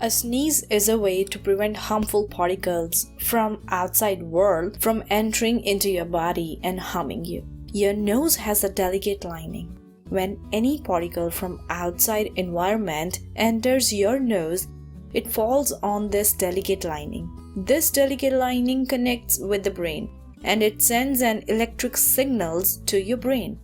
A sneeze is a way to prevent harmful particles from outside world from entering into your body and harming you. Your nose has a delicate lining. When any particle from outside environment enters your nose, it falls on this delicate lining. This delicate lining connects with the brain and it sends an electric signals to your brain.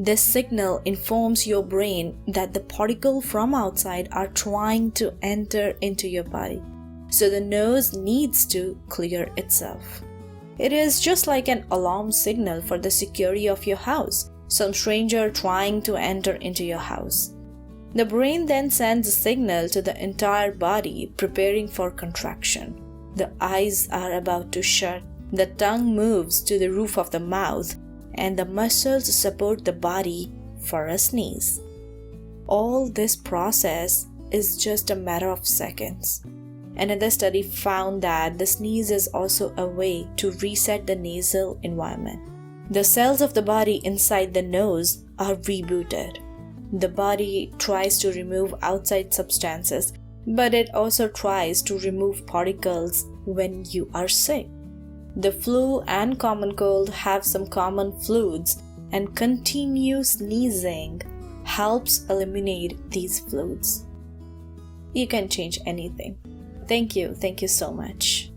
This signal informs your brain that the particle from outside are trying to enter into your body. So the nose needs to clear itself. It is just like an alarm signal for the security of your house. Some stranger trying to enter into your house. The brain then sends a signal to the entire body preparing for contraction. The eyes are about to shut, the tongue moves to the roof of the mouth, and the muscles support the body for a sneeze. All this process is just a matter of seconds. Another study found that the sneeze is also a way to reset the nasal environment. The cells of the body inside the nose are rebooted. The body tries to remove outside substances, but it also tries to remove particles when you are sick. The flu and common cold have some common fluids, and continuous sneezing helps eliminate these fluids. You can change anything. Thank you so much.